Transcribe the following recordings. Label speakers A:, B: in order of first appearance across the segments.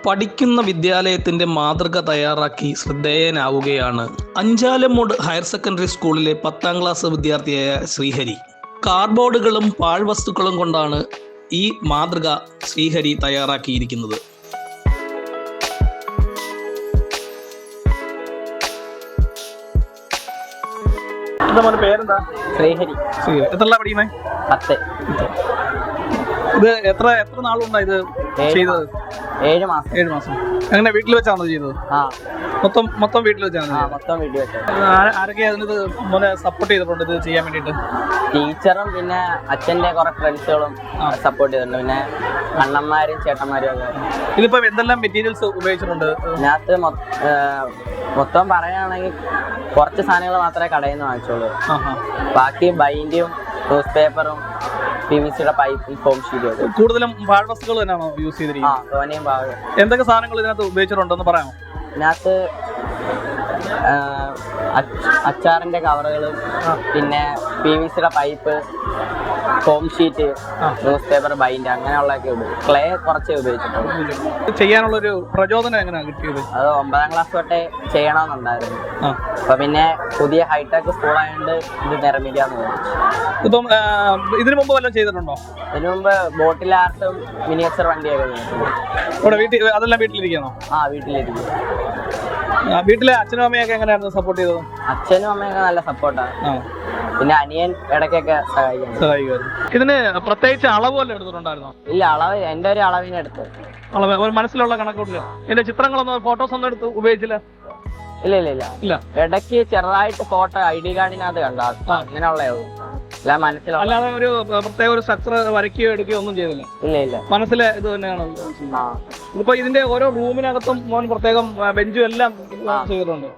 A: പഠിക്കുന്ന വിദ്യാലയത്തിന്റെ മാതൃക തയ്യാറാക്കി ശ്രദ്ധേയനാവുകയാണ് അഞ്ചാലമൂട് ഹയർ സെക്കൻഡറി സ്കൂളിലെ 10ാം ക്ലാസ് വിദ്യാർത്ഥിയായ ശ്രീഹരി. കാർഡ്ബോർഡുകളും പാഴ്വസ്തുക്കളും കൊണ്ടാണ് ഈ മാതൃക ശ്രീഹരി തയ്യാറാക്കിയിരിക്കുന്നത്.
B: പേരെന്താ? ശ്രീഹരി.
A: എത്ര പഠിക്കുന്നേ?
B: 10.
A: ഇത് എത്ര നാളുണ്ടാ ഇത് ചെയ്തത്?
B: 7 മാസം.
A: 7 മാസം. അങ്ങനെ വീട്ടിൽ വെച്ചാണോ ചെയ്തത്? മൊത്തം വീട്ടിൽ വെച്ചാണ്?
B: മൊത്തം വീട്ടിൽ വെച്ചാൽ.
A: ആരൊക്കെ അതിന് മോനെ സപ്പോർട്ട് ചെയ്തിട്ടുണ്ട് ഇത് ചെയ്യാൻ വേണ്ടിട്ട്?
B: ടീച്ചറും പിന്നെ അച്ഛന്റെ കുറെ ഫ്രണ്ട്സുകളും സപ്പോർട്ട് ചെയ്തിട്ടുണ്ട്. പിന്നെ അണ്ണന്മാരും ചേട്ടന്മാരും ഒക്കെ.
A: ഇതിപ്പോ എന്തെല്ലാം മെറ്റീരിയൽസ് ഉപയോഗിച്ചിട്ടുണ്ട്?
B: ഇതിനകത്ത് മൊത്തം പറയുകയാണെങ്കിൽ കുറച്ച് സാധനങ്ങൾ മാത്രമേ കടയിൽ നിന്ന് വാങ്ങിച്ചോളൂ. ബാക്കി ബൈൻഡും ന്യൂസ് പേപ്പറും PVC-യുടെ പൈപ്പും ഫോം ഷീറ്റും.
A: കൂടുതലും പാഴ്വസ്തുക്കൾ തന്നെയാണോ യൂസ് ചെയ്തിരിക്കുന്നത്?
B: തോനെയും ഭാഗം.
A: എന്തൊക്കെ സാധനങ്ങൾ ഇതിനകത്ത് ഉപയോഗിച്ചിട്ടുണ്ടെന്ന് പറയാമോ?
B: ഇതിനകത്ത് അച്ചാറിന്റെ കവറുകളും പിന്നെ PVC-യുടെ pipe, foam sheet, newspaper, bind അങ്ങനെയുള്ളതൊക്കെ ഉപയോഗിക്കും. ക്ലേ കുറച്ച് ഉപയോഗിച്ചിട്ടുണ്ട്.
A: ചെയ്യാനുള്ളൊരു പ്രചോദനം എങ്ങനെയാണ് കിട്ടിയത്?
B: അത് 9ാം ക്ലാസ് തൊട്ടേ ചെയ്യണമെന്നുണ്ടായിരുന്നു. അപ്പൊ പിന്നെ പുതിയ ഹൈടെക് സ്കൂളായതുകൊണ്ട് ഇത് നിർമ്മിക്കാന്ന് തോന്നി.
A: ഇപ്പം ഇതിനു മുമ്പ് വല്ലതും ചെയ്തിട്ടുണ്ടോ?
B: ഇതിനു മുമ്പ് ബോട്ടിൽ ആർട്ടും മിനിയേച്ചർ വണ്ടിയൊക്കെ
A: ചെയ്തിട്ടുണ്ട്. അതെല്ലാം വീട്ടിലിരിക്കണോ?
B: വീട്ടിലിരിക്കും.
A: വീട്ടിലെ അച്ഛനും അമ്മയൊക്കെ എങ്ങനെയായിരുന്നു സപ്പോർട്ട് ചെയ്തത്?
B: അച്ഛനും അമ്മയൊക്കെ നല്ല സപ്പോർട്ടാണ്. പിന്നെ അനിയൻ ഇടയ്ക്കൊക്കെ സഹായിക്കും.
A: ഇതിന് പ്രത്യേകിച്ച് അളവ് വല്ല എടുത്തിട്ടുണ്ടായിരുന്നോ?
B: ഇല്ല, അളവ് എന്റെ ഒരു അളവിന് എടുത്ത്.
A: ഒരു മനസ്സിലുള്ള കണക്കൂട്ടില്ല. എന്റെ ചിത്രങ്ങളൊന്നും ഫോട്ടോസ് ഒന്നും എടുത്ത് ഉപയോഗിച്ചില്ല?
B: ഇല്ല. ഇടയ്ക്ക് ചെറുതായിട്ട് ഫോട്ടോ ID കാർഡിനകത്ത് കണ്ടോ, അങ്ങനെയുള്ള മനസ്സിലാവും.
A: അല്ലാതെ ഒരു പ്രത്യേക ഒരു സ്ട്രക്ചർ വരയ്ക്കുകയോ എടുക്കുകയോ ഒന്നും ചെയ്തില്ല?
B: ഇല്ല.
A: മനസ്സിലെ ഇത് തന്നെയാണ്. ഇപ്പൊ ഇതിന്റെ ഓരോ റൂമിനകത്തും മോൻ പ്രത്യേകം ബെഞ്ചും എല്ലാം ചെയ്തിട്ടുണ്ട്?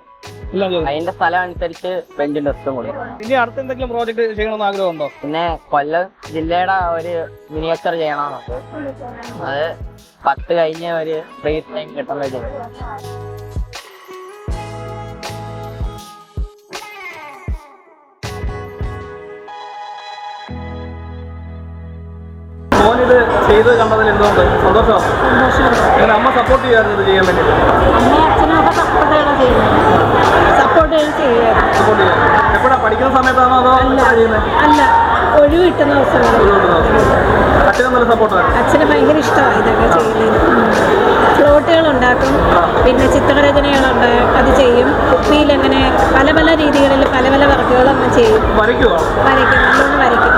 B: അതിന്റെ സ്ഥലം അനുസരിച്ച് ബെഞ്ചും ഡെസ്കും കൊടുക്കും.
A: ഇനി അടുത്ത എന്തെങ്കിലും പ്രോജക്ട് ചെയ്യണമെന്ന് ആഗ്രഹമുണ്ടോ?
B: പിന്നെ കൊല്ലം ജില്ലയുടെ ഒരു മിനിയേച്ചർ ചെയ്യണമെന്നുണ്ട്. അത് 10 കഴിഞ്ഞ ഒരു ഫ്രീ ടൈം കിട്ടുമ്പോൾ.
A: മോനിത് ചെയ്ത് കണ്ടതിൽ എന്തുകൊണ്ട് സന്തോഷമാണ്? അങ്ങനെ അമ്മ സപ്പോർട്ട് ചെയ്യാറുണ്ട് ഇത് ചെയ്യാൻ വേണ്ടി? എപ്പോഴാ പഠിക്കുന്ന സമയത്താണോ അതോ ചെയ്യുന്നത്?
C: അല്ല, ഒഴിവ് കിട്ടുന്ന
A: അച്ഛനും നല്ല സപ്പോർട്ടാണ്.
C: അച്ഛന് ഭയങ്കര ഇഷ്ടമാണ് ഇതൊക്കെ ചെയ്യുന്നത്. ഫ്ലോട്ടുകൾ ഉണ്ടാക്കും, പിന്നെ ചിത്രരചനകളുണ്ട്, അത് ചെയ്യും. കുപ്പിയിൽ അങ്ങനെ പല പല രീതികളിൽ പല പല വർക്കുകളൊക്കെ ചെയ്യും.
A: വരയ്ക്കും,
C: നല്ലോണം വരയ്ക്കും.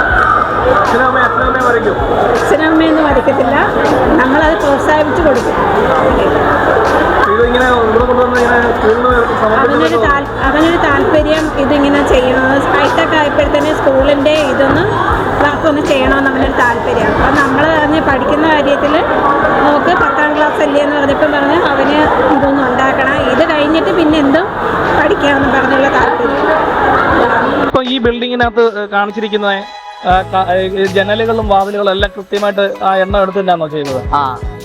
A: അച്ഛനമ്മയൊന്നും
C: വരയ്ക്കത്തില്ല, നമ്മളത് പ്രോത്സാഹിപ്പിച്ച് കൊടുക്കും. അവനൊരു താല്പര്യം ഇതിങ്ങനെ ചെയ്യണമെന്ന്. ഹൈടെക് ആയപ്പോഴത്തേന് സ്കൂളിൻ്റെ വർക്കൊന്ന് ചെയ്യണമെന്ന് അവനൊരു താല്പര്യമാണ്. അപ്പം നമ്മൾ പറഞ്ഞ് പഠിക്കുന്ന കാര്യത്തിൽ നമുക്ക് 10ാം ക്ലാസ് അല്ലേ എന്ന് പറഞ്ഞപ്പോൾ പറഞ്ഞ് അവന് ഇതൊന്നും ഉണ്ടാക്കണം, ഇത് കഴിഞ്ഞിട്ട് പിന്നെ എന്തും പഠിക്കാമെന്ന് പറഞ്ഞുള്ള താല്പര്യം.
A: ഇപ്പോൾ ഈ ബിൽഡിങ്ങിനകത്ത് കാണിച്ചിരിക്കുന്ന ജനലുകളും വാതിലുകളും എല്ലാം കൃത്യമായിട്ട് ആ എണ്ണം എടുത്തിട്ടാണോ ചെയ്തത്?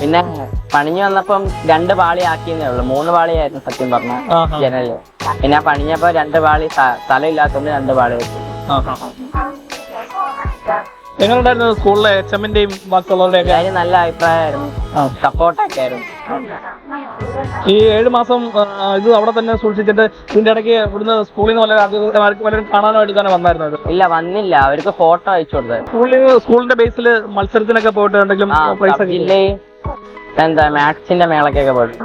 B: പിന്നെ പണിഞ്ഞു വന്നപ്പം 2 പാളി ആക്കിയെന്നേ ഉള്ളൂ. 3 പാളിയായിരുന്നു സത്യം പറഞ്ഞ ജനല്. പിന്നെ പണിഞ്ഞപ്പോ 2 പാളി സ്ഥലം ഇല്ലാത്തതുകൊണ്ട് 2 പാളി വെച്ചു.
A: എങ്ങനെയുണ്ടായിരുന്നു സ്കൂളിലെ HM-ന്റെയും ബാക്കിയുള്ളവരുടെയൊക്കെ?
B: നല്ല അഭിപ്രായമായിരുന്നു, സപ്പോർട്ടൊക്കെ ആയിരുന്നു.
A: ഈ 7 മാസം ഇത് അവിടെ തന്നെ സൂക്ഷിച്ചിട്ട് ഇതിന്റെ ഇടയ്ക്ക് ഇവിടുന്ന് സ്കൂളിൽ നിന്ന് വല്ലതും കാണാനോ എടുക്കാനോ വന്നായിരുന്നു?
B: ഇല്ല, വന്നില്ല. അവർക്ക് ഫോട്ടോ അയച്ചു കൊടുത്തത്.
A: സ്കൂളിന്റെ ബേസിൽ മത്സരത്തിനൊക്കെ പോയിട്ട് എന്തെങ്കിലും
B: മാത്സിന്റെ മേളക്കൊക്കെ പോയിട്ട്